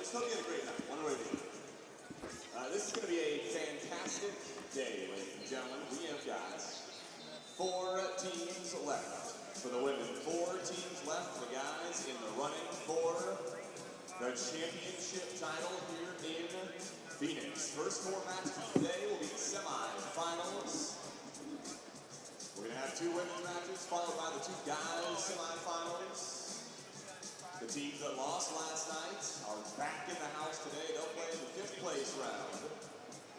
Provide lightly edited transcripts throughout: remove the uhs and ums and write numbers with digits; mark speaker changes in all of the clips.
Speaker 1: just hope you had a great night, one way or the other. This is going to be a fantastic day, ladies and gentlemen. We have got 4 teams left. For the women, 4 teams left. For the guys in the running for the championship title here in Phoenix. First 4 matches today will be the semifinals. We're going to have 2 women's matches, followed by the 2 guys semifinals. The teams that lost last night are back in the house today. They'll play in the 5th place round,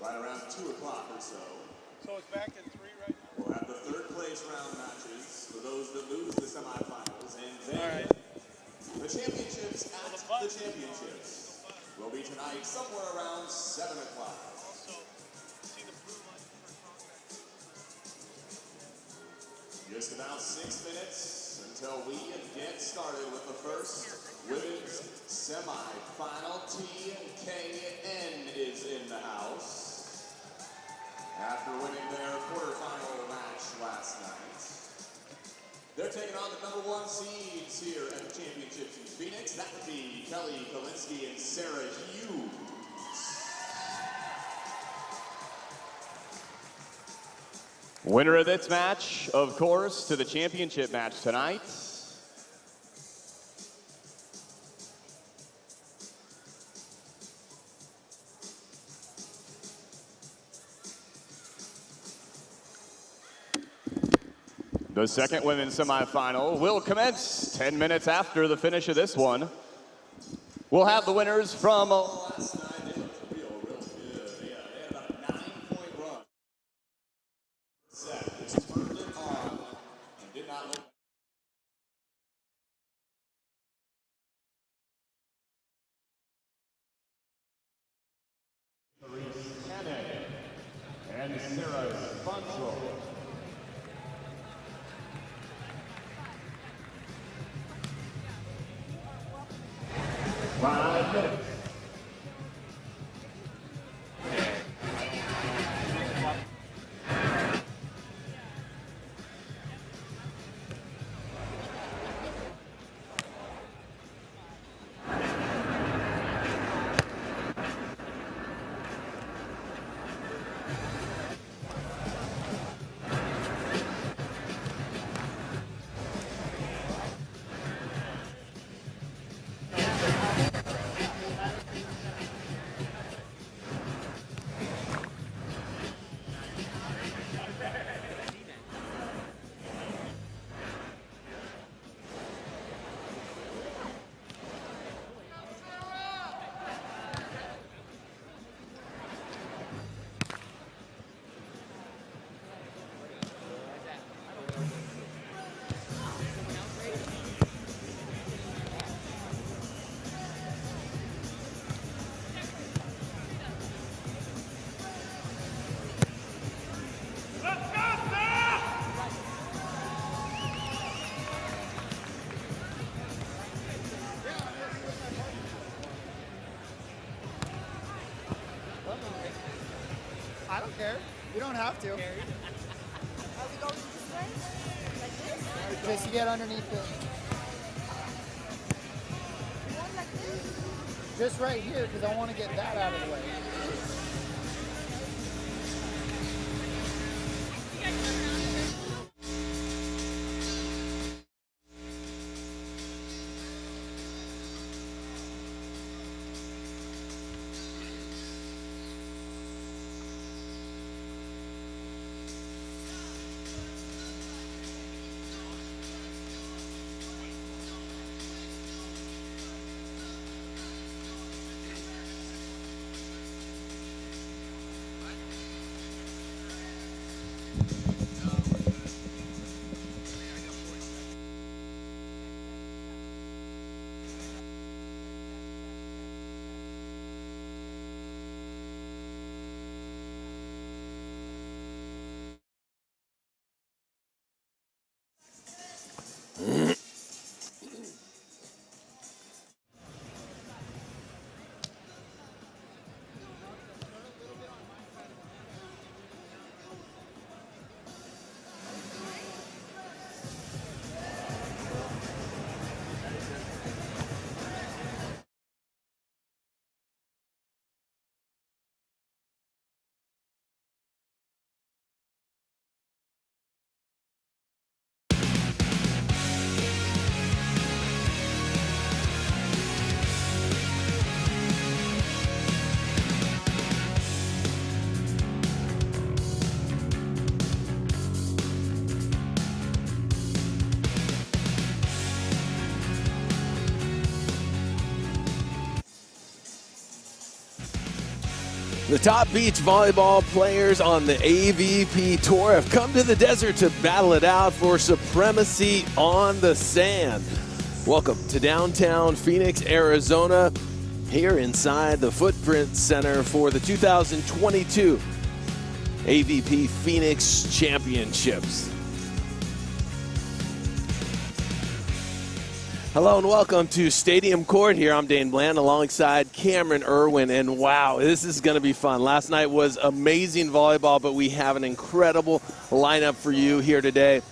Speaker 1: right around 2 o'clock or so.
Speaker 2: So it's back in 3 right now?
Speaker 1: We'll have the 3rd place round matches for those that lose the semifinals. And then the championships at the championships will be tonight somewhere around 7 o'clock. Just about 6 minutes until we get started with the first women's semifinal. TKN is in the house after winning their quarterfinal match last night. They're taking on the #1 seeds here at the championships in Phoenix. That would be Kolinske and Sarah Hughes.
Speaker 3: Winner of this match, of course, to the championship match tonight. The second women's semifinal will commence 10 minutes after the finish of this one. We'll have the winners from
Speaker 1: last night. They looked real good. They had about a 9-point run. Set just turned it on and did not look.
Speaker 3: and Sarah Sponsor. 5 minutes.
Speaker 4: I don't care. You don't have to.
Speaker 5: Are we going this way? Like this?
Speaker 4: Just to get underneath it.
Speaker 5: You want like this?
Speaker 4: Just right here, because I want to get that out of the way.
Speaker 6: The top beach volleyball players on the AVP Tour have come to the desert to battle it out for supremacy on the sand. Welcome to downtown Phoenix, Arizona, here inside the Footprint Center for the 2022 AVP Phoenix Championships. Hello and welcome to Stadium Court here. I'm Dane Bland alongside Cameron Irwin, and wow, this is going to be fun. Last night was amazing volleyball, but we have an incredible lineup for you here today.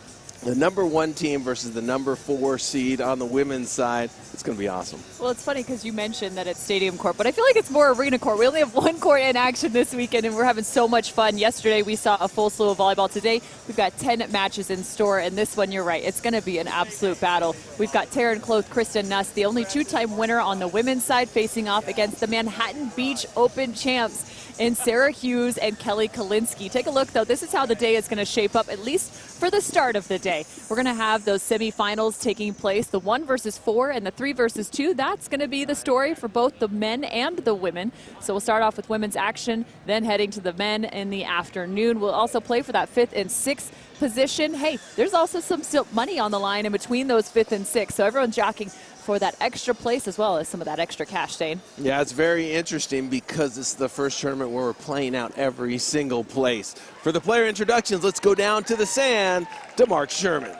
Speaker 6: The #1 team versus the #4 seed on the women's side. It's going to be awesome.
Speaker 7: Well, it's funny because you mentioned that it's Stadium Court, but I feel like it's more arena court. We only have one court in action this weekend, and we're having so much fun. Yesterday, we saw a full slew of volleyball. Today, we've got 10 matches in store, and this one, you're right, it's going to be an absolute battle. We've got Taryn Kloth, Kristen Nuss, the only two-time winner on the women's side, facing off against the Manhattan Beach Open champs in Sarah Hughes and Kelly Kolinske. Take a look, though. This is how the day is going to shape up, at least for the start of the day. We're going to have those semifinals taking place, the 1 versus 4 and the 3 versus 2. That's going to be the story for both the men and the women. So we'll start off with women's action, then heading to the men in the afternoon. We'll also play for that 5th and 6th position. Hey, there's also some money on the line in between those 5th and 6th. So everyone's jockeying for that extra place as well as some of that extra cash, Dane.
Speaker 6: Yeah, it's very interesting because it's the first tournament where we're playing out every single place. For the player introductions, let's go down to the sand to Mark Sherman.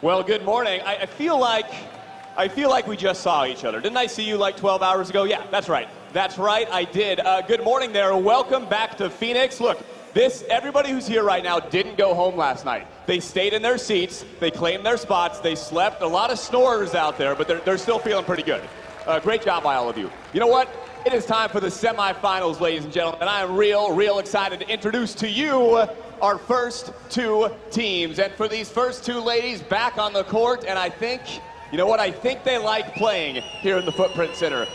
Speaker 3: Well, good morning. I feel like we just saw each other. Didn't I see you like 12 hours ago? Yeah, that's right. That's right, I did. Good morning there. Welcome back to Phoenix. Look, everybody who's here right now didn't go home last night. They stayed in their seats. They claimed their spots. They slept. A lot of snorers out there, but they're still feeling pretty good. Great job by all of you. You know what? It is time for the semifinals, ladies and gentlemen, and I am real excited to introduce to you our first two teams. And for these first two ladies back on the court, and I think, you know what? I think they like playing here in the Footprint Center.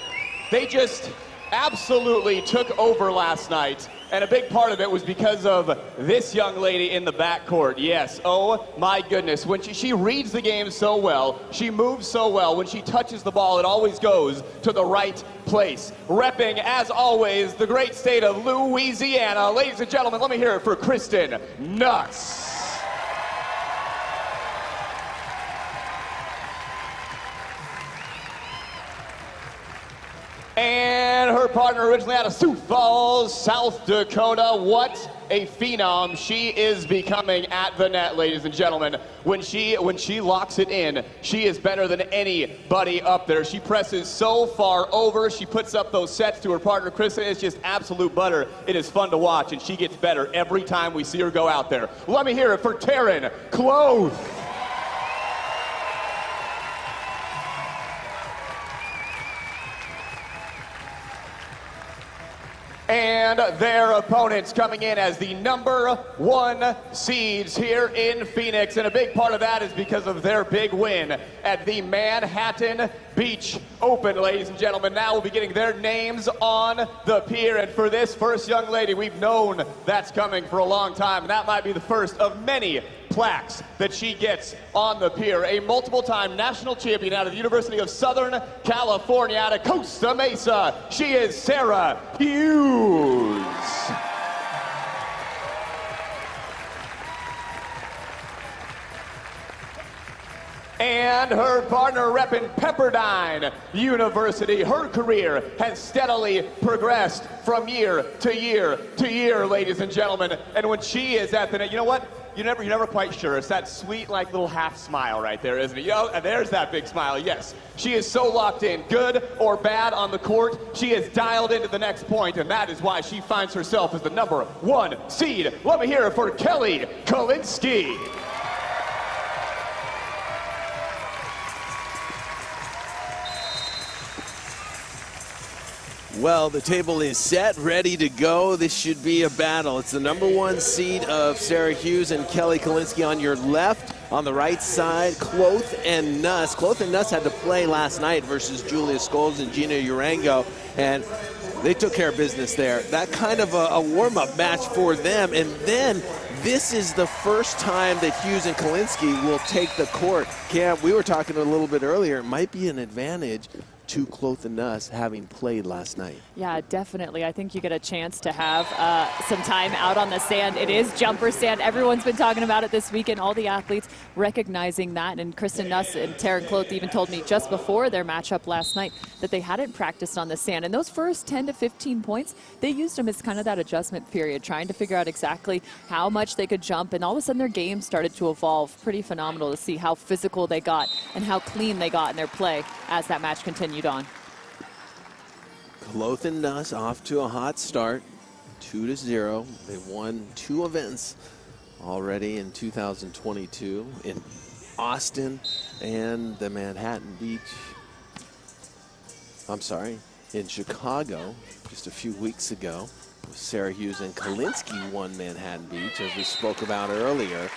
Speaker 3: They just absolutely took over last night. And a big part of it was because of this young lady in the backcourt. Yes, oh my goodness. When she reads the game so well, she moves so well. When she touches the ball, it always goes to the right place. Repping, as always, the great state of Louisiana. Ladies and gentlemen, let me hear it for Kristen Nuss. And her partner, originally out of Sioux Falls, South Dakota. What a phenom she is becoming at the net, ladies and gentlemen. When she locks it in, she is better than anybody up there. She presses so far over. She puts up those sets to her partner, Kristen. It's just absolute butter. It is fun to watch, and she gets better every time we see her go out there. Let me hear it for Taryn Kloth. And their opponents coming in as the #1 seeds here in Phoenix. And a big part of that is because of their big win at the Manhattan Beach Open, ladies and gentlemen. Now we'll be getting their names on the pier. And for this first young lady, we've known that's coming for a long time. And that might be the first of many plaques that she gets on the pier. A multiple-time national champion out of the University of Southern California, out of Costa Mesa. She is Sarah Hughes. And her partner repping Pepperdine University. Her career has steadily progressed from year to year to year, ladies and gentlemen. And when she is at the net, you know what? You're never quite sure. It's that sweet, like, little half smile right there, isn't it? You know, and there's that big smile, yes. She is so locked in, good or bad on the court. She is dialed into the next point, and that is why she finds herself as the #1 seed. Let me hear it for Kelly Kolinske.
Speaker 6: Well, the table is set, ready to go. This should be a battle. It's the #1 seed of Sarah Hughes and Kelly Kolinske on your left. On the right side, Kloth and Nuss. Kloth and Nuss had to play last night versus Julia Scholes and Gina Urango, and they took care of business there. That kind of a warm-up match for them. And then this is the first time that Hughes and Kolinske will take the court. Cam, we were talking a little bit earlier, it might be an advantage to Kloth and Nuss having played last night.
Speaker 7: Yeah, definitely. I think you get a chance to have some time out on the sand. It is jumper sand. Everyone's been talking about it this weekend, all the athletes recognizing that. And Kristen Nuss and Taryn Kloth even told me just before their matchup last night that they hadn't practiced on the sand. And those first 10 to 15 points, they used them as kind of that adjustment period, trying to figure out exactly how much they could jump. And all of a sudden their game started to evolve. Pretty phenomenal to see how physical they got and how clean they got in their play as that match continued on.
Speaker 6: Kloth and Nuss off to a hot start, 2-0. They've won 2 events already in 2022 in Austin and the Manhattan Beach. I'm sorry, in Chicago just a few weeks ago. Sarah Hughes and Kolinske won Manhattan Beach, as we spoke about earlier.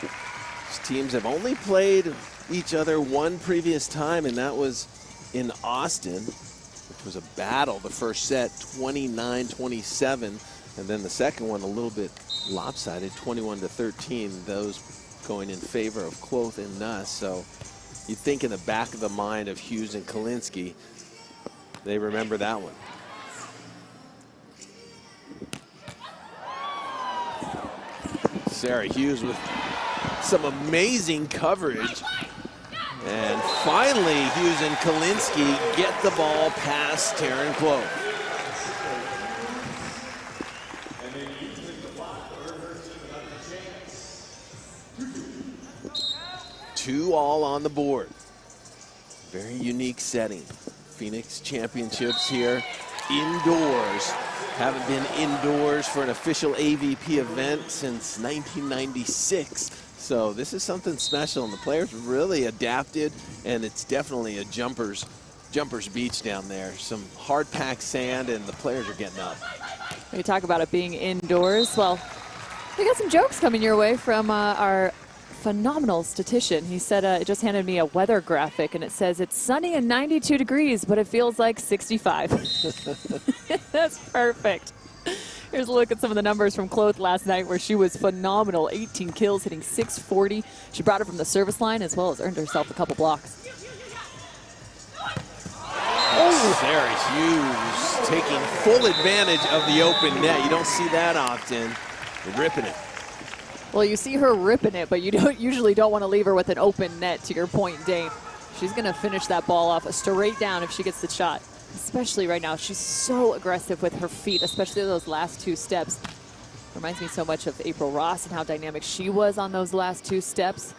Speaker 6: These teams have only played each other one previous time, and that was in Austin, which was a battle. The first set, 29-27, and then the second one a little bit lopsided, 21-13, those going in favor of Kloth and Nuss. So you think in the back of the mind of Hughes and Kolinske, they remember that one. Sarah Hughes with some amazing coverage. And finally, Hughes and Kolinske get the ball past Taryn Kloth. Two all on the board. Very unique setting. Phoenix Championships here, indoors. Haven't been indoors for an official AVP event since 1996. So this is something special, and the players really adapted, and it's definitely a jumper's beach down there. Some hard-packed sand, and the players are getting up.
Speaker 7: We talk about it being indoors. Well, we got some jokes coming your way from our phenomenal statistician. He said it just handed me a weather graphic, and it says it's sunny and 92 degrees, but it feels like 65. That's perfect. Here's a look at some of the numbers from Kloth last night, where she was phenomenal. 18 kills, hitting 640. She brought it from the service line, as well as earned herself a couple blocks.
Speaker 6: Oh, Sarah Hughes taking full advantage of the open net. You don't see that often. Ripping it.
Speaker 7: Well, you see her ripping it, but you usually don't want to leave her with an open net, to your point, Dane. She's going to finish that ball off straight down if she gets the shot. Especially right now. She's so aggressive with her feet, especially those last 2 steps. Reminds me so much of April Ross and how dynamic she was on those last 2 steps.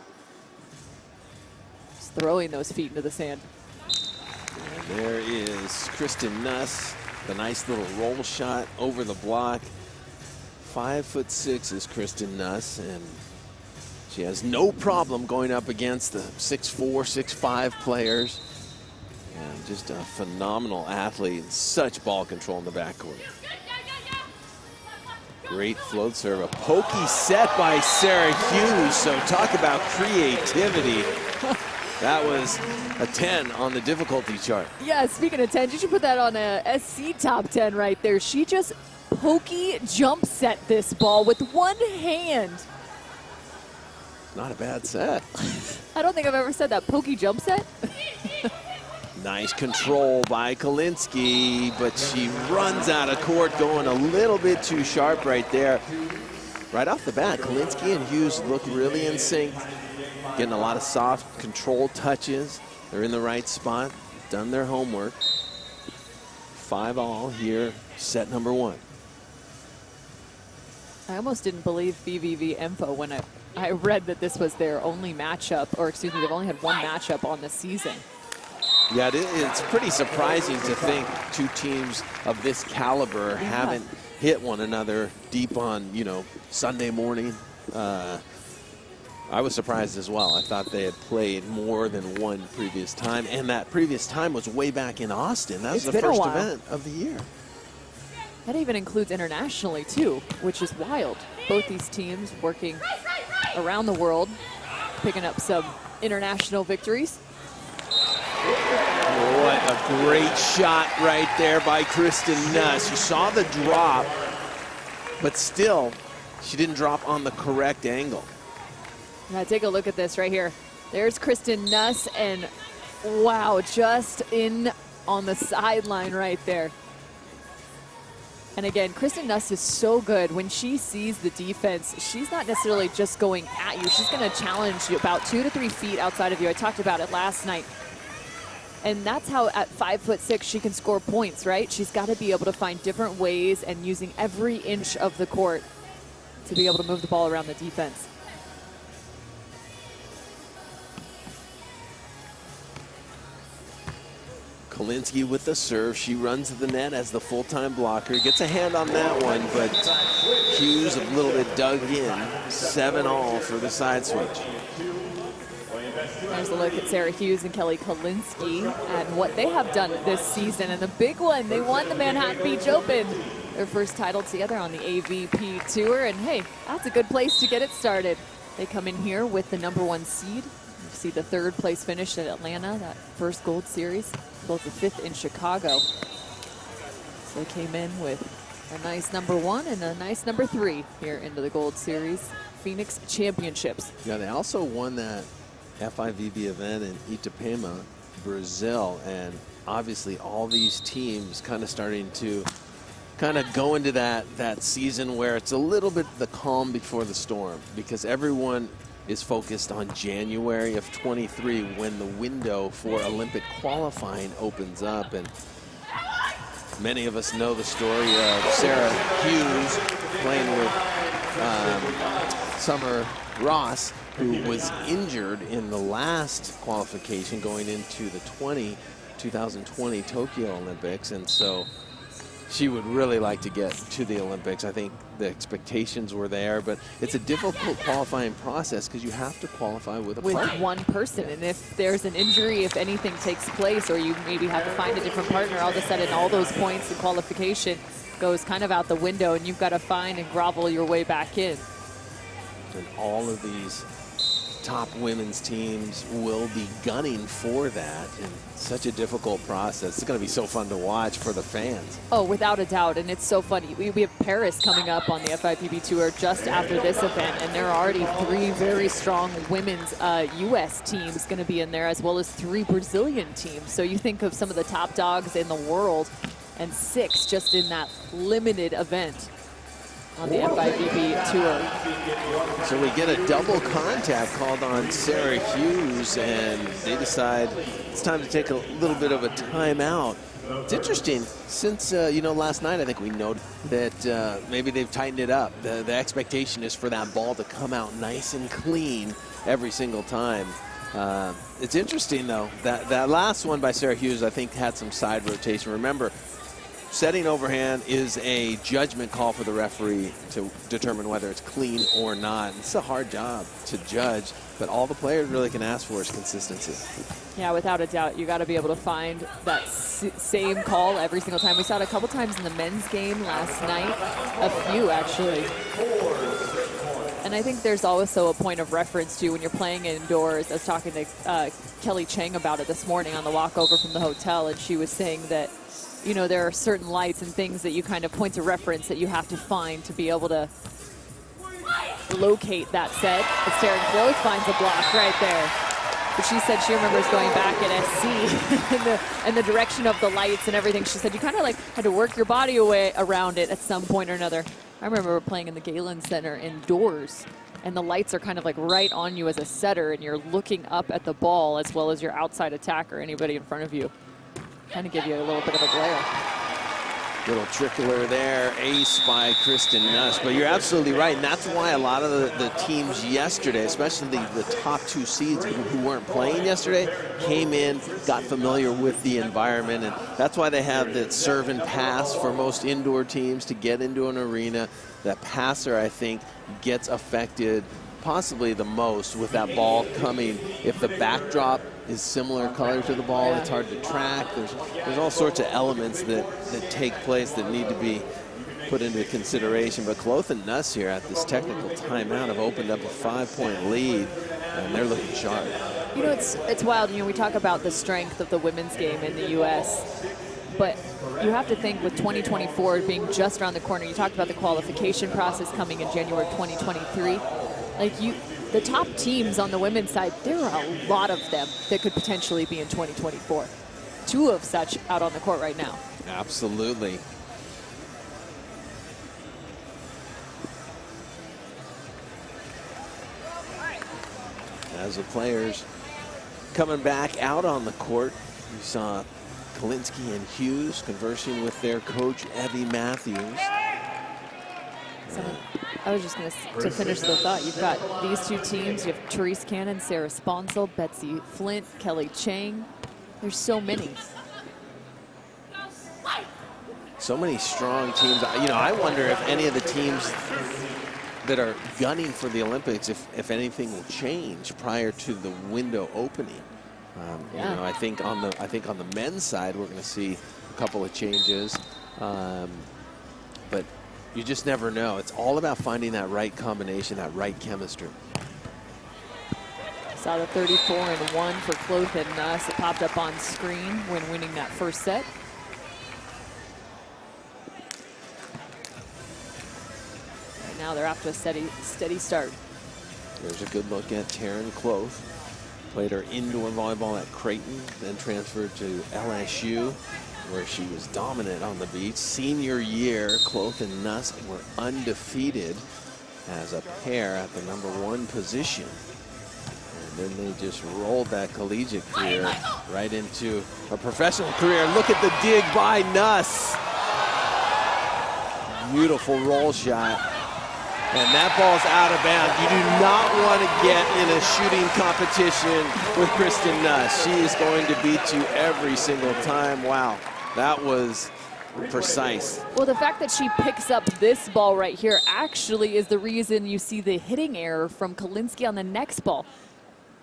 Speaker 7: Just throwing those feet into the sand.
Speaker 6: And there is Kristen Nuss, the nice little roll shot over the block. 5'6" is Kristen Nuss, and she has no problem going up against the 6'4", 6'5" players. And just a phenomenal athlete, and such ball control in the backcourt. Great float serve, a pokey set by Sarah Hughes. So talk about creativity. That was a 10 on the difficulty chart.
Speaker 7: Yeah, speaking of 10, you should put that on a SC top 10 right there. She just pokey jump set this ball with one hand.
Speaker 6: Not a bad set.
Speaker 7: I don't think I've ever said that. Pokey jump set?
Speaker 6: Nice control by Kolinske, but she runs out of court, going a little bit too sharp right there. Right off the bat, Kolinske and Hughes look really in sync, getting a lot of soft control touches. They're in the right spot, done their homework. 5 all here, set number 1.
Speaker 7: I almost didn't believe BVV info when I read that this was their only matchup, or excuse me, they've only had 1 matchup on the season.
Speaker 6: Yeah, it's pretty surprising to think 2 teams of this caliber haven't hit one another deep on, Sunday morning. I was surprised as well. I thought they had played more than 1 previous time, and that previous time was way back in Austin. That was the first event of the year.
Speaker 7: That even includes internationally, too, which is wild. Both these teams working around the world, picking up some international victories.
Speaker 6: What a great shot right there by Kristen Nuss. You saw the drop, but still, she didn't drop on the correct angle.
Speaker 7: Now take a look at this right here. There's Kristen Nuss, and wow, just in on the sideline right there. And again, Kristen Nuss is so good. When she sees the defense, she's not necessarily just going at you. She's going to challenge you about 2 to 3 feet outside of you. I talked about it last night. And that's how at 5'6" she can score points, right? She's got to be able to find different ways and using every inch of the court to be able to move the ball around the defense.
Speaker 6: Kolinske with the serve. She runs to the net as the full-time blocker. Gets a hand on that one, but Hughes a little bit dug in. 7-all for the side switch.
Speaker 7: There's a look at Sarah Hughes and Kelly Kolinske and what they have done this season. And the big one, they won the Manhattan Beach Open. Their first title together on the AVP Tour. And hey, that's a good place to get it started. They come in here with the #1 seed. You see the 3rd place finish at Atlanta, that first gold series. Both the 5th in Chicago. So they came in with a nice #1 and a nice #3 here into the gold series. Phoenix Championships.
Speaker 6: Yeah, they also won that FIVB event in Itapema, Brazil, and obviously all these teams kind of starting to go into that season where it's a little bit the calm before the storm, because everyone is focused on January of 23 when the window for Olympic qualifying opens up. And many of us know the story of Sarah Hughes playing with Summer Ross, who was injured in the last qualification going into the 2020 Tokyo Olympics. And so she would really like to get to the Olympics. I think the expectations were there, but it's a difficult qualifying process because you have to qualify with
Speaker 7: one person. And if there's an injury, if anything takes place, or you maybe have to find a different partner, all of a sudden all those points in qualification goes kind of out the window, and you've got to find and grovel your way back in.
Speaker 6: And all of these top women's teams will be gunning for that, and such a difficult process. It's going to be so fun to watch for the fans.
Speaker 7: Oh, without a doubt, and it's so funny. We have Paris coming up on the FIPB Tour just after this event, and there are already 3 very strong women's U.S. teams going to be in there, as well as 3 Brazilian teams. So you think of some of the top dogs in the world, and 6 just in that limited event on the FIVB Tour.
Speaker 6: So we get a double contact called on Sarah Hughes, and they decide it's time to take a little bit of a timeout. It's interesting, since, last night I think we noted that maybe they've tightened it up. The expectation is for that ball to come out nice and clean every single time. It's interesting, though, that last one by Sarah Hughes, I think, had some side rotation. Remember, setting overhand is a judgment call for the referee to determine whether it's clean or not. It's a hard job to judge, but all the players really can ask for is consistency.
Speaker 7: Yeah, without a doubt, you got to be able to find that same call every single time. We saw it a couple times in the men's game last night, a few actually. And I think there's also a point of reference too when you're playing indoors. I was talking to Kelly Chang about it this morning on the walk over from the hotel, and she was saying that there are certain lights and things that you kind of point to reference that you have to find to be able to locate that set. But Sarah Kloth finds a block right there. But she said she remembers going back at SC and the direction of the lights and everything. She said you kind of like had to work your body away around it at some point or another. I remember playing in the Galen Center indoors, and the lights are kind of like right on you as a setter, and you're looking up at the ball as well as your outside attacker, anybody in front of you. Kind of give you a little bit of a glare.
Speaker 6: Little trickler there, ace by Kristen Nuss. But you're absolutely right, and that's why a lot of the teams yesterday, especially the top 2 seeds who weren't playing yesterday, came in, got familiar with the environment, and that's why they have that serve and pass for most indoor teams to get into an arena. That passer, I think, gets affected possibly the most with that ball coming. If the backdrop is similar color to the ball, it's hard to track. There's all sorts of elements that take place that need to be put into consideration. But Kloth and Nuss here at this technical timeout have opened up a 5-point lead, and they're looking sharp.
Speaker 7: It's wild. We talk about the strength of the women's game in the U.S., but you have to think with 2024 being just around the corner. You talked about the qualification process coming in January 2023. The top teams on the women's side, there are a lot of them that could potentially be in 2024. two of such out on the court right now.
Speaker 6: Absolutely. As the players coming back out on the court, you saw Kolinske and Hughes conversing with their coach, Evie Matthews.
Speaker 7: I was just going to finish the thought. You've got these two teams. You have Therese Cannon, Sarah Sponsel, Betsy Flint, Kelly Chang. There's so many.
Speaker 6: So many strong teams. You know, I wonder if any of the teams that are gunning for the Olympics, if anything will change prior to the window opening. You know, I think on the men's side we're going to see a couple of changes, but you just never know. It's all about finding that right combination, that right chemistry.
Speaker 7: Saw the 34-1 for Kloth and Nuss. It popped up on screen when winning that first set. Right now they're off to a steady start.
Speaker 6: There's a good look at Taryn Kloth. Played her indoor volleyball at Creighton, then transferred to LSU, where she was dominant on the beach. Senior year, Kloth and Nuss were undefeated as a pair at the #1 position. And then they just rolled that collegiate career right into a professional career. Look at the dig by Nuss. Beautiful roll shot. And that ball's out of bounds. You do not want to get in a shooting competition with Kristen Nuss. She is going to beat you every single time. Wow, that was precise.
Speaker 7: Well, the fact that she picks up this ball right here actually is the reason you see the hitting error from Kolinske on the next ball.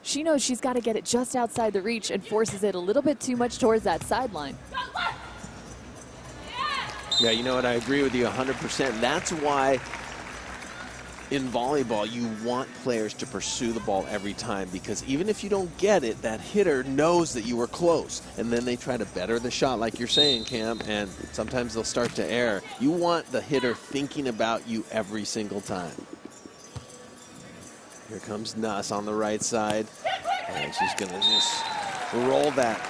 Speaker 7: She knows she's got to get it just outside the reach and forces it a little bit too much towards that sideline.
Speaker 6: Yeah, you know what? I agree with you 100%. That's why in volleyball, you want players to pursue the ball every time, because even if you don't get it, that hitter knows that you were close. And then they try to better the shot, like you're saying, Cam, and sometimes they'll start to err. You want the hitter thinking about you every single time. Here comes Nuss on the right side. And she's going to just roll that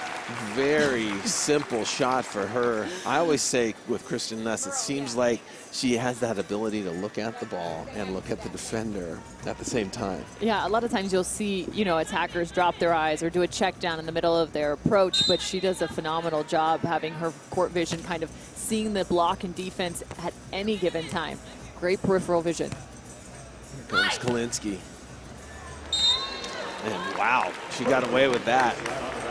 Speaker 6: very simple shot for her. I always say with Kristen Nuss, it seems like she has that ability to look at the ball and look at the defender at the same time.
Speaker 7: Yeah, a lot of times you'll see, you know, attackers drop their eyes or do a check down in the middle of their approach, but she does a phenomenal job having her court vision, kind of seeing the block and defense at any given time. Great peripheral vision.
Speaker 6: Here comes Kolinske. And wow, she got away with that.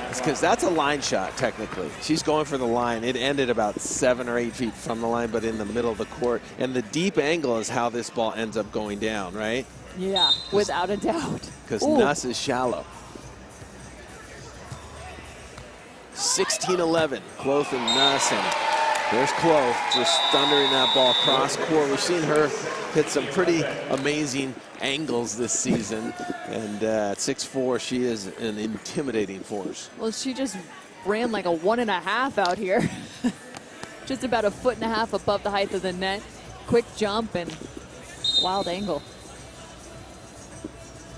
Speaker 6: It's because that's a line shot, technically. She's going for the line. It ended about 7 or 8 feet from the line, but in the middle of the court. And the deep angle is how this ball ends up going down, right?
Speaker 7: Yeah, without a doubt.
Speaker 6: Because Nuss is shallow. 16-11, Kloth and Nuss, and there's Kloth just thundering that ball cross court. We've seen her hit some pretty amazing angles this season, and at 6'4", she is an intimidating force.
Speaker 7: Well, she just ran like a 1.5 out here. Just about 1.5 feet above the height of the net. Quick jump and wild angle.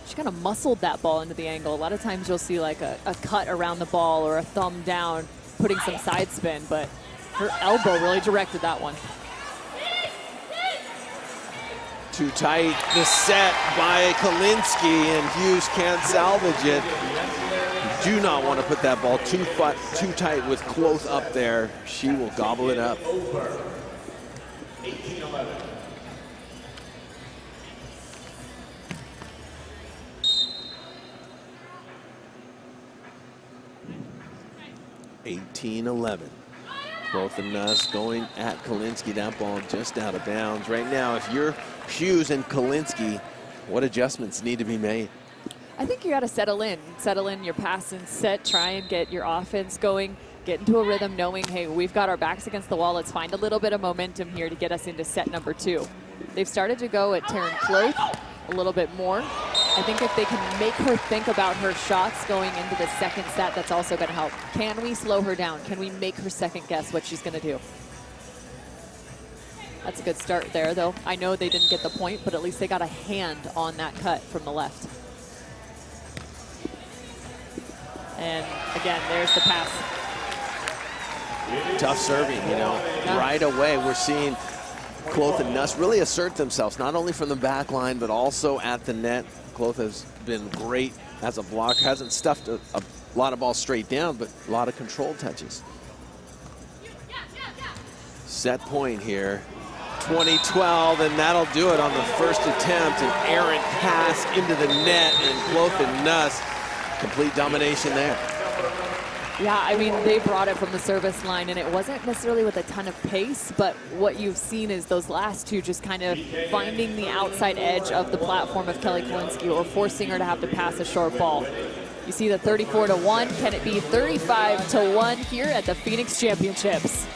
Speaker 7: She kind of muscled that ball into the angle. A lot of times you'll see like a cut around the ball or a thumb down, putting some side spin, but her elbow really directed that one.
Speaker 6: Too tight, the set by Kolinske, and Hughes can't salvage it. You do not want to put that ball too tight with Kloth up there. She will gobble it up. 18-11. Both of Nuss going at Kolinske. That ball just out of bounds. Right now, if you're Hughes and Kolinske, what adjustments need to be made?
Speaker 7: I think you got to settle in your pass and set, try and get your offense going, get into a rhythm knowing, hey, we've got our backs against the wall. Let's find a little bit of momentum here to get us into set number 2. They've started to go at Taryn Kloth a little bit more. I think if they can make her think about her shots going into the second set, that's also going to help. Can we slow her down? Can we make her second guess what she's going to do? That's a good start there, though. I know they didn't get the point, but at least they got a hand on that cut from the left. And again, there's the pass.
Speaker 6: Tough serving, you know.
Speaker 7: Yeah.
Speaker 6: Right away, we're seeing Kloth and Nuss really assert themselves, not only from the back line, but also at the net. Kloth has been great as a blocker, hasn't stuffed a lot of balls straight down, but a lot of control touches. Set point here, 2012, and that'll do it on the first attempt. An errant pass into the net, and Kloth and Nuss, complete domination there.
Speaker 7: Yeah, I mean, they brought it from the service line, and it wasn't necessarily with a ton of pace, but what you've seen is those last two just kind of finding the outside edge of the platform of Kelly Kolinske or forcing her to have to pass a short ball. You see the 34-1. Can it be 35-1 here at the Phoenix Championships?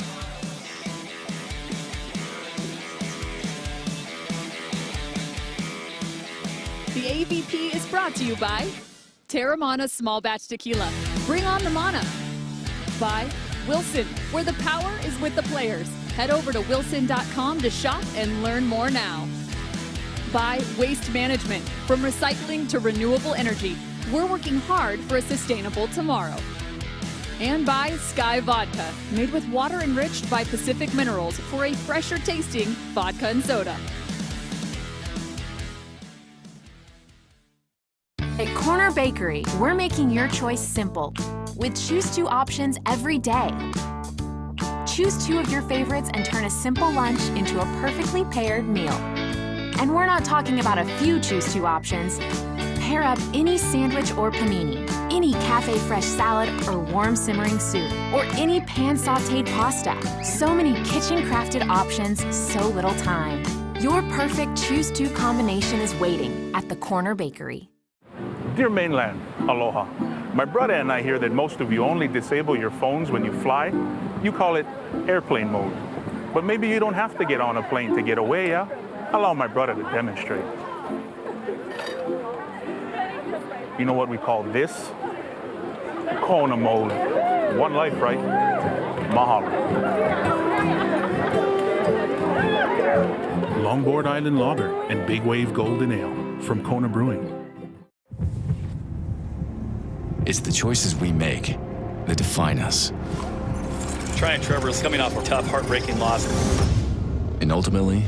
Speaker 7: The AVP is brought to you by Terramana Small Batch Tequila. Bring on the mana. By Wilson, where the power is with the players. Head over to wilson.com to shop and learn more now. By Waste Management, from recycling to renewable energy. We're working hard for a sustainable tomorrow. And by Sky Vodka, made with water enriched by Pacific Minerals for a fresher tasting vodka and soda.
Speaker 8: At Corner Bakery, we're making your choice simple with Choose 2 options every day. Choose 2 of your favorites and turn a simple lunch into a perfectly paired meal. And we're not talking about a few Choose 2 options. Pair up any sandwich or panini, any cafe fresh salad or warm simmering soup, or any pan sauteed pasta. So many kitchen crafted options, so little time. Your perfect Choose 2 combination is waiting at the Corner Bakery.
Speaker 9: Dear mainland, aloha. My brother and I hear that most of you only disable your phones when you fly. You call it airplane mode. But maybe you don't have to get on a plane to get away, yeah? Allow my brother to demonstrate. You know what we call this? Kona mode. One life, right? Mahalo.
Speaker 10: Longboard Island Lager and Big Wave Golden Ale from Kona Brewing.
Speaker 11: It's the choices we make that define us.
Speaker 12: Tryon Trevor is coming off a tough, heartbreaking loss.
Speaker 11: And ultimately,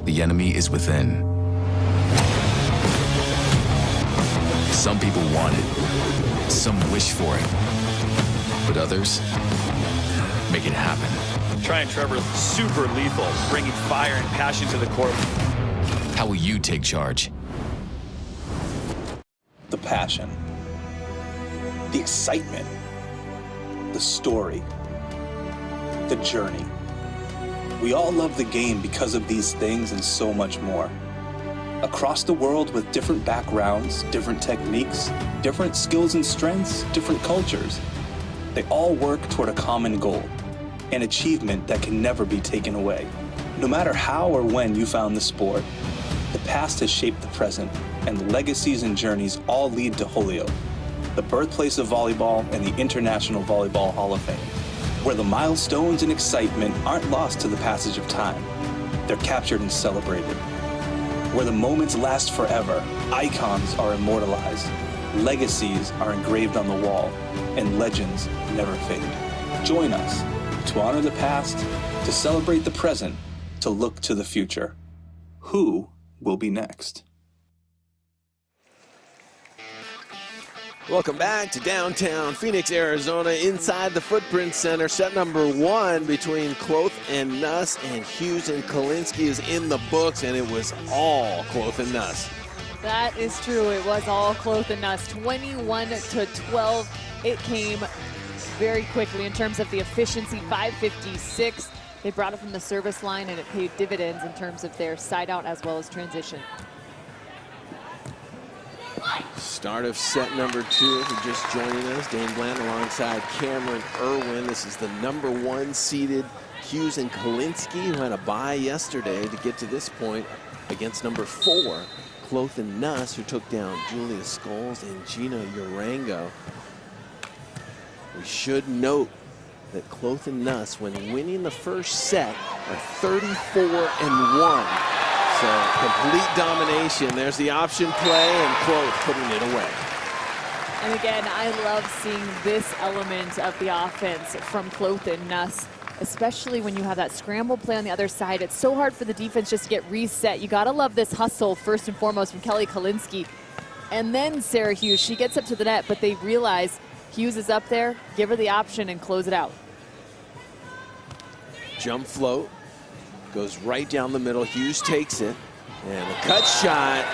Speaker 11: the enemy is within. Some people want it, some wish for it, but others make it happen.
Speaker 12: Tryon Trevor is super lethal, bringing fire and passion to the court.
Speaker 11: How will you take charge?
Speaker 13: The passion, the excitement, the story, the journey. We all love the game because of these things and so much more. Across the world with different backgrounds, different techniques, different skills and strengths, different cultures, they all work toward a common goal, an achievement that can never be taken away. No matter how or when you found the sport, the past has shaped the present, and the legacies and journeys all lead to Holyoke, the birthplace of volleyball and the International Volleyball Hall of Fame, where the milestones and excitement aren't lost to the passage of time. They're captured and celebrated. Where the moments last forever, icons are immortalized, legacies are engraved on the wall, and legends never fade. Join us to honor the past, to celebrate the present, to look to the future. Who will be next?
Speaker 6: Welcome back to downtown Phoenix, Arizona, inside the Footprint Center. Set number 1 between Kloth and Nuss, and Hughes and Kolinske is in the books, and it was all Kloth and Nuss.
Speaker 7: That is true. It was all Kloth and Nuss, 21-12. It came very quickly in terms of the efficiency, 556. They brought it from the service line, and it paid dividends in terms of their side out as well as transition.
Speaker 6: Start of set number 2. If you're just joining us, Dane Bland alongside Cameron Irwin. This is the number 1 seeded Hughes and Kolinske, who had a bye yesterday to get to this point against number 4, Kloth and Nuss, who took down Julia Scholes and Gina Urango. We should note that Kloth and Nuss, when winning the first set, are 34-1. So complete domination. There's the option play, and Kloth putting it away.
Speaker 7: And again, I love seeing this element of the offense from Kloth and Nuss, especially when you have that scramble play on the other side. It's so hard for the defense just to get reset. You gotta love this hustle first and foremost from Kolinske. And then Sarah Hughes, she gets up to the net, but they realize Hughes is up there, give her the option and close it out.
Speaker 6: Jump float, goes right down the middle. Hughes takes it, and the cut shot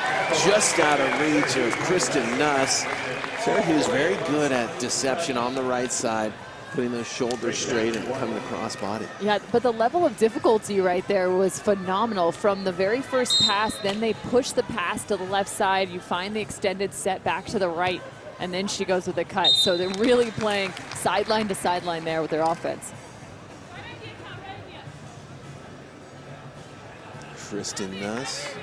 Speaker 6: just out of reach of Kristen Nuss. Sarah Hughes very good at deception on the right side, putting those shoulders straight and coming across body.
Speaker 7: Yeah, but the level of difficulty right there was phenomenal. From the very first pass, then they push the pass to the left side. You find the extended set back to the right, and then she goes with the cut. So they're really playing sideline to sideline there with their offense.
Speaker 6: Kristen Nuss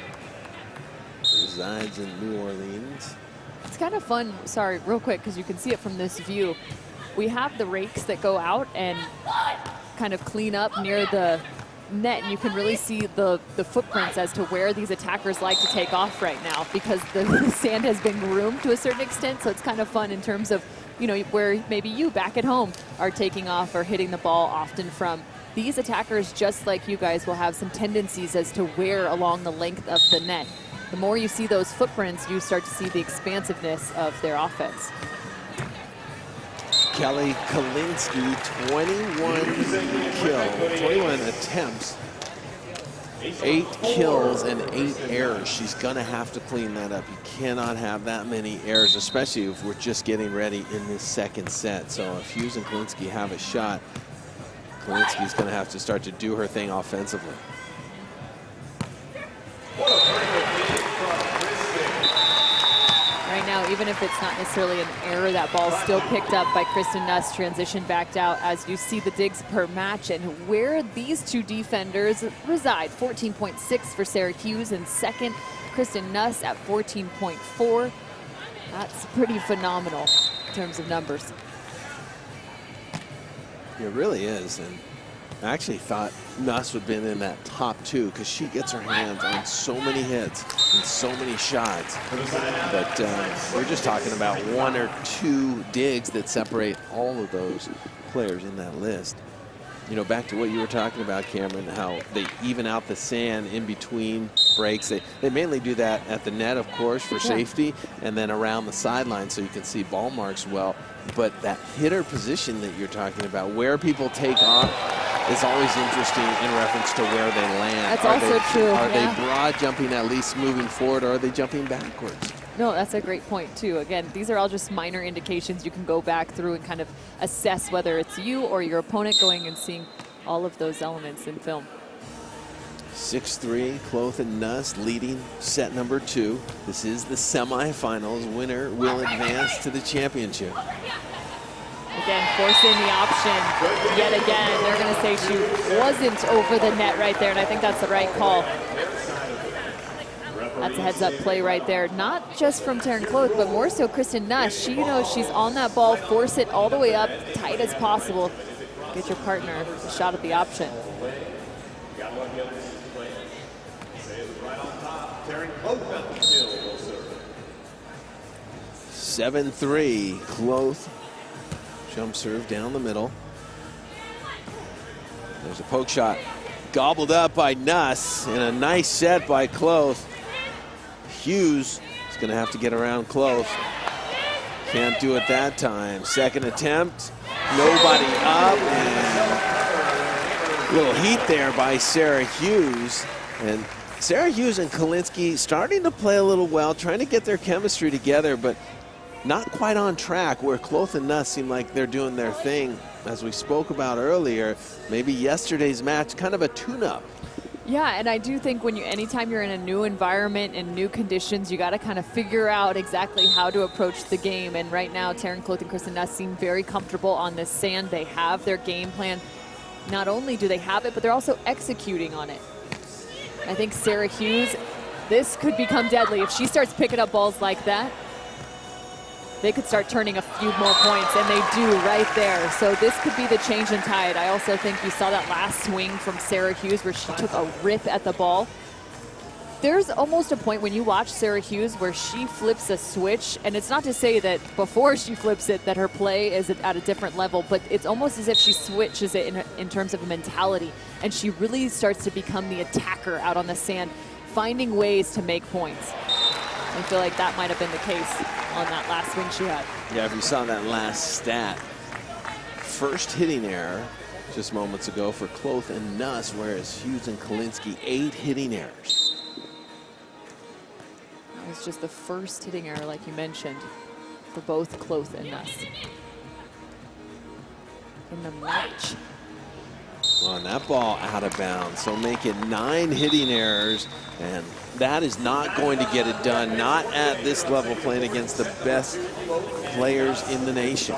Speaker 6: resides in New Orleans.
Speaker 7: It's kind of fun, sorry, real quick, because you can see it from this view. We have the rakes that go out and kind of clean up near the net, and you can really see the footprints as to where these attackers like to take off right now, because the sand has been groomed to a certain extent. So it's kind of fun in terms of, you know, where maybe you back at home are taking off or hitting the ball often from. These attackers, just like you guys, will have some tendencies as to where along the length of the net. The more you see those footprints, you start to see the expansiveness of their offense.
Speaker 6: Kelly Kolinske, 21 attempts, 8 kills and 8 errors. She's gonna have to clean that up. You cannot have that many errors, especially if we're just getting ready in this second set. So if Hughes and Kolinske have a shot, Kolinski's gonna have to start to do her thing offensively.
Speaker 7: Right now, even if it's not necessarily an error, that ball's still picked up by Kristen Nuss, transition backed out as you see the digs per match and where these two defenders reside. 14.6 for Sarah Hughes in second, Kristen Nuss at 14.4. That's pretty phenomenal in terms of numbers.
Speaker 6: It really is, and I actually thought Nuss would have been in that top 2 because she gets her hands on so many hits and so many shots. But we're just talking about 1 or 2 digs that separate all of those players in that list. You know, back to what you were talking about, Cameron, how they even out the sand in between breaks. They mainly do that at the net, of course, for safety, and then around the sideline so you can see ball marks well. But that hitter position that you're talking about, where people take off, is always interesting in reference to where they land.
Speaker 7: That's also true.
Speaker 6: Are they broad jumping, at least moving forward, or are they jumping backwards?
Speaker 7: No, that's a great point, too. Again, these are all just minor indications. You can go back through and kind of assess whether it's you or your opponent going and seeing all of those elements in film.
Speaker 6: 6-3, Kloth and Nuss leading set number 2. This is the semifinals. Winner will advance to the championship.
Speaker 7: Again, forcing the option yet again. They're going to say she wasn't over the net right there, and I think that's the right call. That's a heads-up play right there, not just from Taryn Kloth, but more so Kristen Nuss. She knows she's on that ball, force it all the way up, tight as possible. Get your partner a shot at the option.
Speaker 6: 7-3, Kloth. Jump serve down the middle. There's a poke shot. Gobbled up by Nuss, and a nice set by Kloth. Hughes is going to have to get around Kloth. Can't do it that time. Second attempt. Nobody up. And a little heat there by Sarah Hughes. And Sarah Hughes and Kolinske starting to play a little well, trying to get their chemistry together, but not quite on track, where Kloth and Nuss seem like they're doing their thing. As we spoke about earlier, maybe yesterday's match, kind of a tune-up.
Speaker 7: Yeah, and I do think anytime you're in a new environment and new conditions, you got to kind of figure out exactly how to approach the game. And right now, Taryn Kloth and Kristen Nuss seem very comfortable on this sand. They have their game plan. Not only do they have it, but they're also executing on it. I think Sarah Hughes, this could become deadly. If she starts picking up balls like that, they could start turning a few more points, and they do right there. So this could be the change in tide. I also think you saw that last swing from Sarah Hughes where she took a rip at the ball. there's almost a point when you watch Sarah Hughes where she flips a switch, and it's not to say that before she flips it that her play is at a different level, but it's almost as if she switches it in terms of a mentality, and she really starts to become the attacker out on the sand, finding ways to make points. I feel like that might have been the case on that last swing she had.
Speaker 6: Yeah, if you saw that last stat, first hitting error just moments ago for Kloth and Nuss, whereas Hughes and Kolinske 8 hitting errors.
Speaker 7: That was just the first hitting error, like you mentioned, for both Kloth and Nuss in the match.
Speaker 6: Well, and that ball out of bounds, so make it 9 hitting errors, and that is not going to get it done, not at this level, playing against the best players in the nation.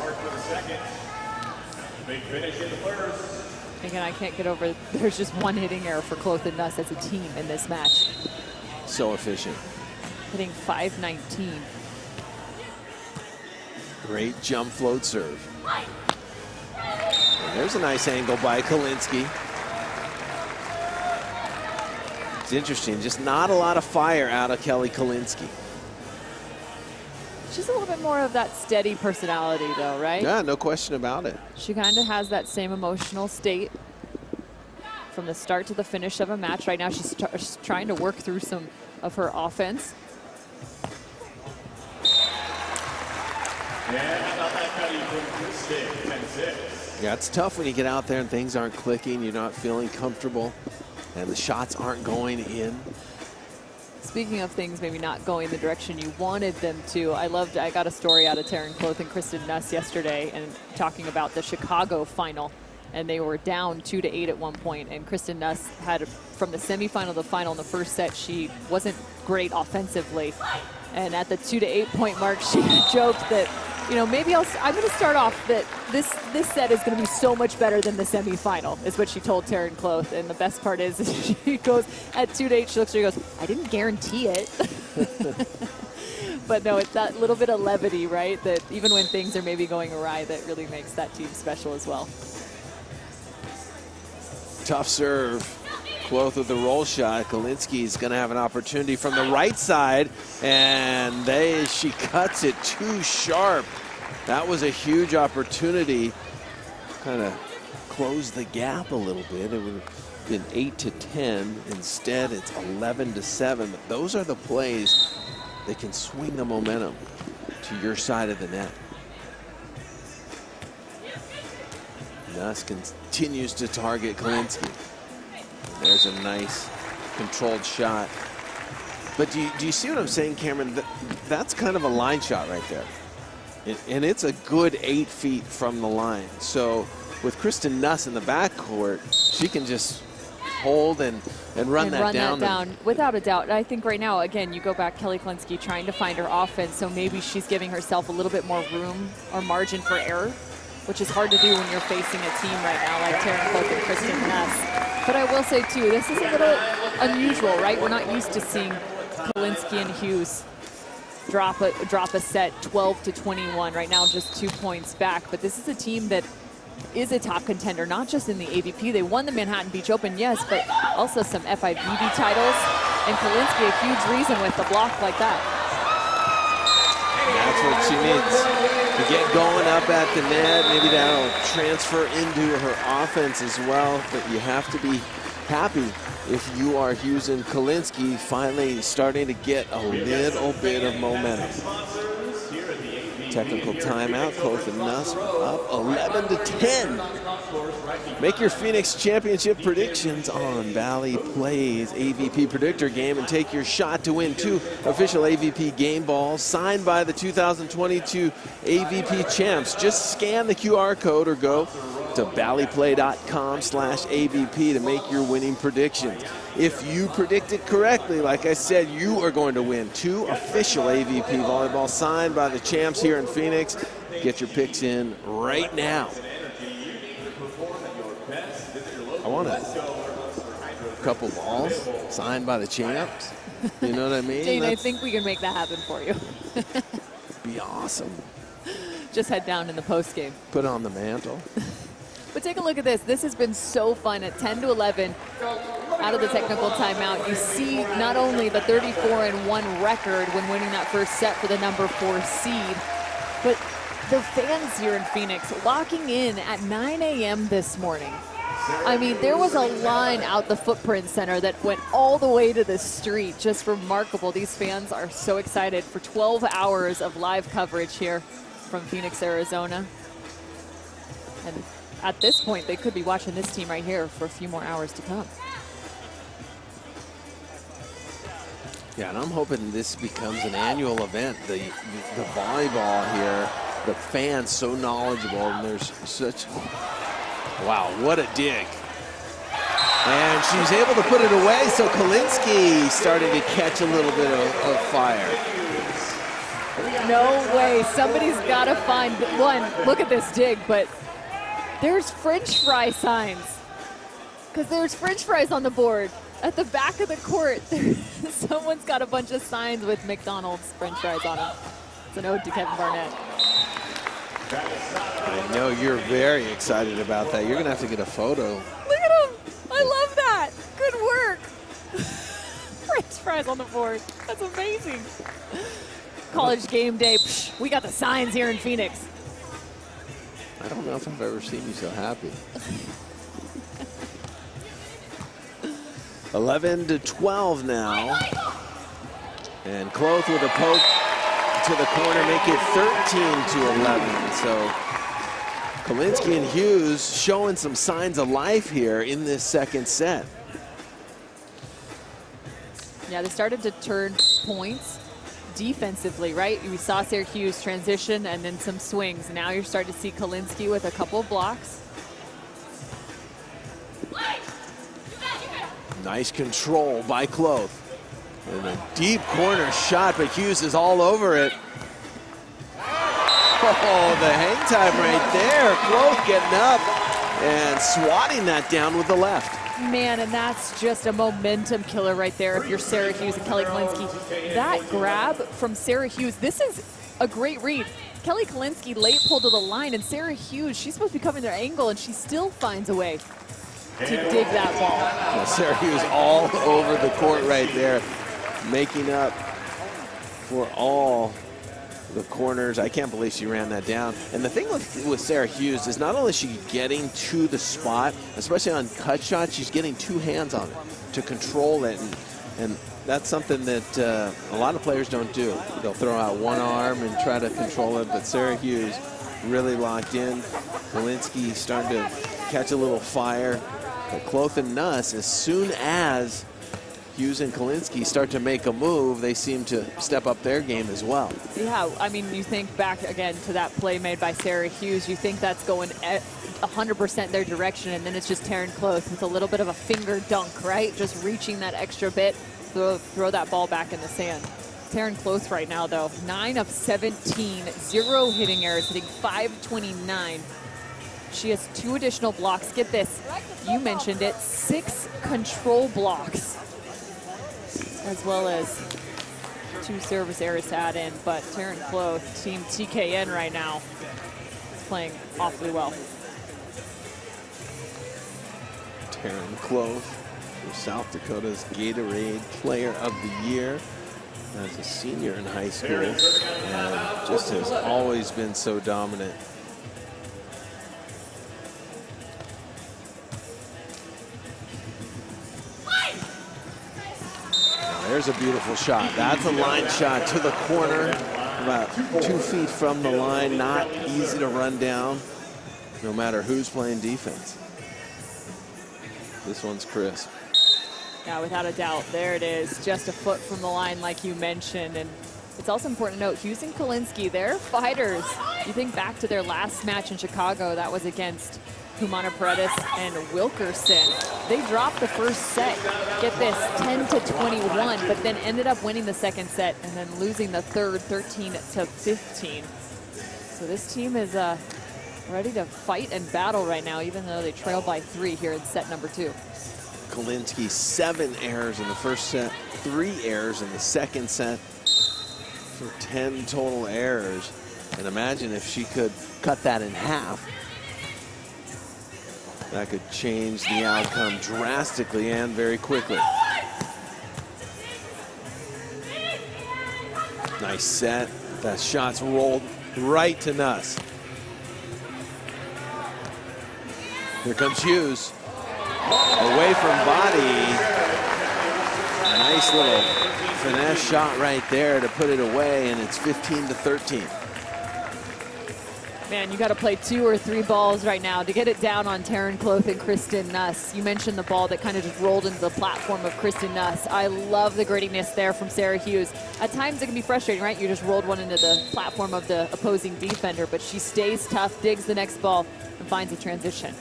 Speaker 7: Again, I can't get over, there's just one hitting error for Kloth and Nuss as a team in this match.
Speaker 6: So efficient.
Speaker 7: Hitting .519.
Speaker 6: Great jump float serve. And there's a nice angle by Kolinske. It's interesting, just not a lot of fire out of Kelly Kolinske.
Speaker 7: She's a little bit more of that steady personality though, right?
Speaker 6: Yeah, no question about it.
Speaker 7: She kind of has that same emotional state from the start to the finish of a match. Right now she's trying to work through some of her offense.
Speaker 6: Yeah, it's tough when you get out there and things aren't clicking, you're not feeling comfortable, and the shots aren't going in.
Speaker 7: Speaking of things maybe not going the direction you wanted them to, I got a story out of Taryn Kloth and Kristen Nuss yesterday and talking about the Chicago final, and they were down 2-8 at one point, and Kristen Nuss had, from the semifinal to the final in the first set, she wasn't great offensively, and at the 2-8 point mark, she joked that, you know, maybe I'm going to start off that this set is going to be so much better than the semifinal, is what she told Taryn Kloth. And the best part is she goes at 2-8, she looks at her and goes, I didn't guarantee it. But no, it's that little bit of levity, right? That even when things are maybe going awry, that really makes that team special as well.
Speaker 6: Tough serve. Kloth with the roll shot. Kolinske is going to have an opportunity from the right side, and she cuts it too sharp. That was a huge opportunity. Kind of close the gap a little bit. It would have been 8-10. Instead, it's 11-7. But those are the plays that can swing the momentum to your side of the net. Nuss continues to target Kolinske. There's a nice controlled shot. But do you see what I'm saying, Cameron? That's kind of a line shot right there. And it's a good 8 feet from the line. So with Kristen Nuss in the backcourt, she can just hold and run that down.
Speaker 7: Without a doubt. I think right now, again, you go back, Kelly Kolinske trying to find her offense, so maybe she's giving herself a little bit more room or margin for error, which is hard to do when you're facing a team right now like Taryn Kloth and Kristen Nuss. But I will say, too, this is a little unusual, right? We're not used to seeing Kolinske and Hughes drop a set 12-21. Right now, just 2 points back. But this is a team that is a top contender, not just in the AVP. They won the Manhattan Beach Open, yes, but also some FIVB titles. And Kolinske, a huge reason with the block like that.
Speaker 6: That's what she needs to get going up at the net. Maybe that'll transfer into her offense as well. But you have to be happy if you are Hughes and Kolinske finally starting to get a little bit of momentum. Technical timeout. Kloth and Nuss up 11-10. Make your Phoenix Championship predictions on Bally Plays AVP Predictor Game and take your shot to win 2 official AVP game balls signed by the 2022 AVP champs. Just scan the QR code or go to ballyplay.com/AVP to make your winning predictions. If you predict it correctly, like I said, you are going to win 2 official AVP volleyball signed by the champs here in Phoenix. Get your picks in right now. I want a couple balls signed by the champs. You know what I mean?
Speaker 7: Jane, I think we can make that happen for you.
Speaker 6: Be awesome.
Speaker 7: Just head down in the post game.
Speaker 6: Put on the mantle.
Speaker 7: But take a look at this. This has been so fun at 10-11. out of the technical timeout, you see not only the 34-1 record when winning that first set for the number 4 seed, but the fans here in Phoenix locking in at 9 a.m. this morning. I mean, there was a line out the Footprint Center that went all the way to the street. Just remarkable. These fans are so excited for 12 hours of live coverage here from Phoenix, Arizona. And at this point, they could be watching this team right here for a few more hours to come.
Speaker 6: Yeah, and I'm hoping this becomes an annual event. The volleyball here, the fans so knowledgeable, and there's such, wow, what a dig. And she's able to put it away, so Kolinske starting to catch a little bit of fire.
Speaker 7: No way, somebody's gotta find one. Look at this dig, but there's French fry signs, because there's French fries on the board. At the back of the court, someone's got a bunch of signs with McDonald's French fries on them. It's an ode to Kevin Barnett.
Speaker 6: I know you're very excited about that. You're gonna have to get a photo.
Speaker 7: Look at him, I love that. Good work. French fries on the board, that's amazing. College game day, psh, we got the signs here in Phoenix.
Speaker 6: I don't know if I've ever seen you so happy. 11-12 now. And Kloth with a poke to the corner, make it 13-11. So Kolinske and Hughes showing some signs of life here in this second set.
Speaker 7: Yeah, they started to turn points defensively, right? We saw Syracuse transition and then some swings. Now you're starting to see Kolinske with a couple of blocks.
Speaker 6: Nice control by Kloth. And a deep corner shot, but Hughes is all over it. Oh, the hang time right there. Kloth getting up and swatting that down with the left.
Speaker 7: Man, and that's just a momentum killer right there if you're Sarah Hughes and Kelly Kolinske. That grab from Sarah Hughes, this is a great read. Kelly Kolinske late pull to the line, and Sarah Hughes, she's supposed to be coming their angle, and she still finds a way to dig that ball.
Speaker 6: Yeah, Sarah Hughes all over the court right there, making up for all the corners. I can't believe she ran that down. And the thing with Sarah Hughes is not only is she getting to the spot, especially on cut shots, she's getting two hands on it to control it. And that's something that a lot of players don't do. They'll throw out one arm and try to control it, but Sarah Hughes really locked in. Kolinske starting to catch a little fire. But Kloth and Nuss, as soon as Hughes and Kolinske start to make a move, they seem to step up their game as well.
Speaker 7: Yeah, I mean, you think back again to that play made by Sarah Hughes, you think that's going 100% their direction, and then it's just Taryn Kloth with a little bit of a finger dunk, right? Just reaching that extra bit, throw that ball back in the sand. Taryn Kloth right now, though, 9 of 17, 0 hitting errors, hitting .529. She has 2 additional blocks. Get this, you mentioned it, 6 control blocks, as well as 2 service errors to add in. But Taryn Kloth, Team TKN right now, is playing awfully well.
Speaker 6: Taryn Kloth, South Dakota's Gatorade Player of the Year as a senior in high school, and just has always been so dominant. There's a beautiful shot. That's a line shot to the corner, about 2 feet from the line. Not easy to run down, no matter who's playing defense. This one's crisp.
Speaker 7: Yeah, without a doubt. There it is, just a foot from the line, like you mentioned. And it's also important to note, Hughes and Kolinske, they're fighters. You think back to their last match in Chicago, that was against Humana Paredes and Wilkerson. They dropped the first set, get this, 10-21, but then ended up winning the second set and then losing the third, 13-15. So this team is ready to fight and battle right now, even though they trail by 3 here in set number 2.
Speaker 6: Kolinske, 7 errors in the first set, 3 errors in the second set, for 10 total errors. And imagine if she could cut that in half. That could change the outcome drastically and very quickly. Nice set. That shot's rolled right to Nuss. Here comes Hughes. Away from body. Nice little finesse shot right there to put it away, and it's 15-13.
Speaker 7: Man, you got to play 2 or 3 balls right now to get it down on Taryn Kloth and Kristen Nuss. You mentioned the ball that kind of just rolled into the platform of Kristen Nuss. I love the grittiness there from Sarah Hughes. At times it can be frustrating, right? You just rolled one into the platform of the opposing defender, but she stays tough, digs the next ball, and finds a transition.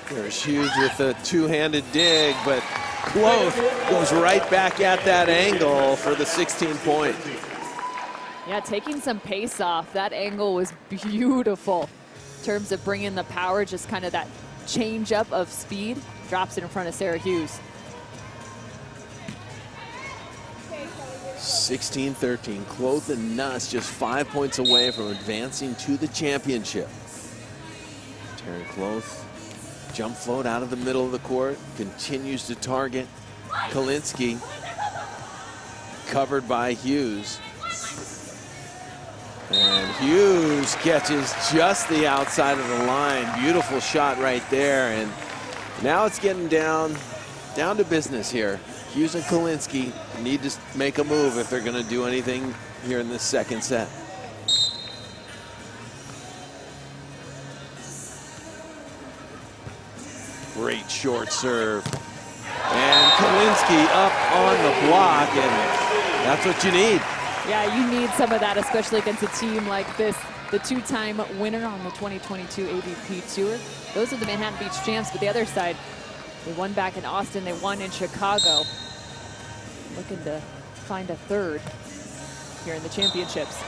Speaker 6: There's Hughes with a two-handed dig, but Kloth goes right back at that angle for the 16-point.
Speaker 7: Yeah, taking some pace off. That angle was beautiful. In terms of bringing the power, just kind of that change up of speed, drops it in front of Sarah Hughes.
Speaker 6: 16-13. Kloth and Nuss just 5 points away from advancing to the championship. Taryn Kloth, jump float out of the middle of the court, continues to target Kolinske, covered by Hughes. And Hughes catches just the outside of the line. Beautiful shot right there. And now it's getting down to business here. Hughes and Kolinske need to make a move if they're going to do anything here in this second set. Great short serve. And Kolinske up on the block, and that's what you need.
Speaker 7: Yeah, you need some of that, especially against a team like this. The 2-time winner on the 2022 AVP Tour. Those are the Manhattan Beach champs, but the other side, they won back in Austin, they won in Chicago. Looking to find a third here in the championships.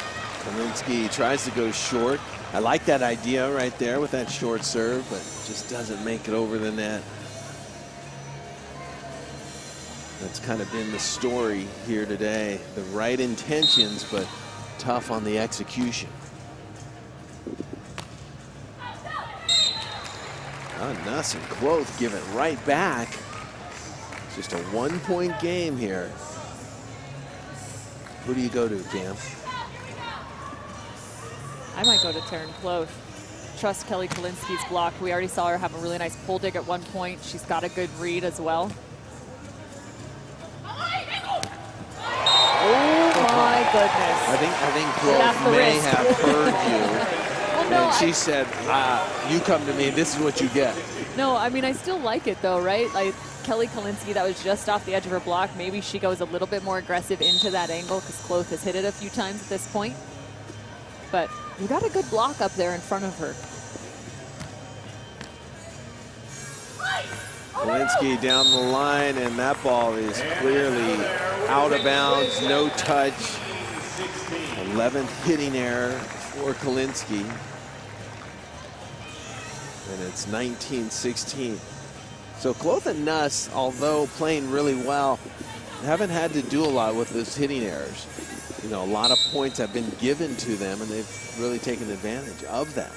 Speaker 6: Kolinske tries to go short. I like that idea right there with that short serve, but just doesn't make it over the net. That's kind of been the story here today. The right intentions, but tough on the execution. Nuss and Kloth give it right back. It's just a 1-point game here. Who do you go to, Cam?
Speaker 7: I might go to Taryn Kloth. Trust Kelly Kolinske's block. We already saw her have a really nice pull dig at one point. She's got a good read as well. Oh my goodness.
Speaker 6: I think Kloth may have heard you.
Speaker 7: Well, no,
Speaker 6: and she said, you come to me, this is what you get.
Speaker 7: No, I mean, I still like it though, right? Like Kelly Kolinske, that was just off the edge of her block. Maybe she goes a little bit more aggressive into that angle because Kloth has hit it a few times at this point. But you got a good block up there in front of her.
Speaker 6: Kolinske down the line, and that ball is clearly out of bounds, no touch. 11th hitting error for Kolinske. And it's 19-16. So Kloth and Nuss, although playing really well, haven't had to do a lot with those hitting errors. You know, a lot of points have been given to them, and they've really taken advantage of that.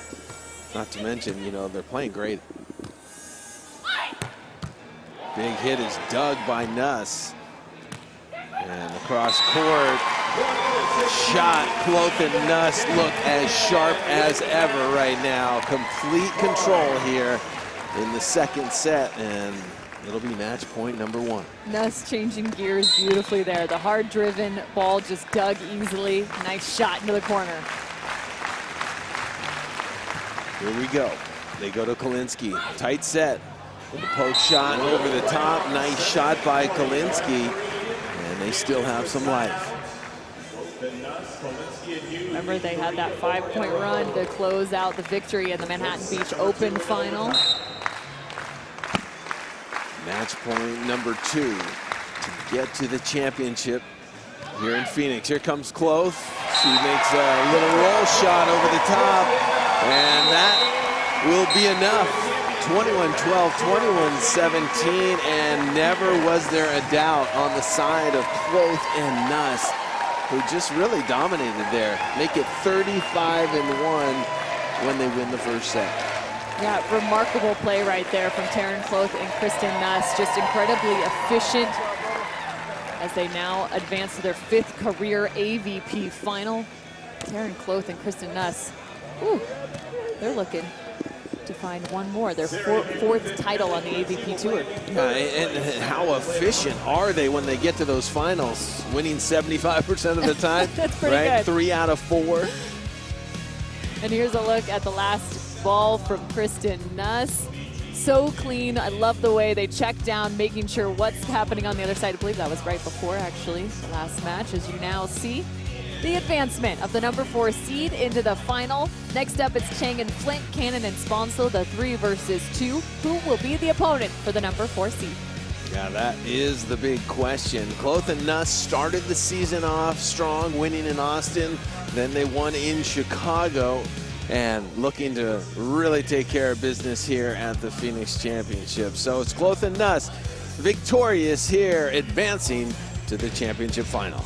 Speaker 6: Not to mention, you know, they're playing great. Big hit is dug by Nuss. And across court, shot. Kloth and Nuss look as sharp as ever right now. Complete control here in the second set, and it'll be match point number 1.
Speaker 7: Nuss changing gears beautifully there. The hard-driven ball just dug easily. Nice shot into the corner.
Speaker 6: Here we go. They go to Kolinske. Tight set. With a poke shot over the top. Nice shot by Kolinske. And they still have some life.
Speaker 7: Remember, they had that 5-point run to close out the victory in the Manhattan Beach Open final.
Speaker 6: Match point number 2 to get to the championship here in Phoenix. Here comes Kloth. She makes a little roll shot over the top, and that will be enough. 21-12, 21-17, and never was there a doubt on the side of Kloth and Nuss. who just really dominated there. Make it 35-1 when they win the first set.
Speaker 7: Yeah, remarkable play right there from Taryn Kloth and Kristen Nuss. Just incredibly efficient as they now advance to their 5th career AVP final. Taryn Kloth and Kristen Nuss, ooh, they're looking to find one more, their fourth title on the AVP Tour.
Speaker 6: Yeah, and how efficient are they when they get to those finals? Winning 75% of the time.
Speaker 7: That's pretty
Speaker 6: right?
Speaker 7: good.
Speaker 6: 3 out of 4.
Speaker 7: And here's a look at the last ball from Kristen Nuss. So clean. I love the way they check down, making sure what's happening on the other side. I believe that was right before, actually, the last match, as you now see. The advancement of the number 4 seed into the final. Next up, it's Chang and Flint, Cannon and Sponsel, the 3 versus 2. Who will be the opponent for the number 4 seed?
Speaker 6: Yeah, that is the big question. Kloth and Nuss started the season off strong, winning in Austin. Then they won in Chicago and looking to really take care of business here at the Phoenix Championship. So it's Kloth and Nuss victorious here, advancing to the championship final.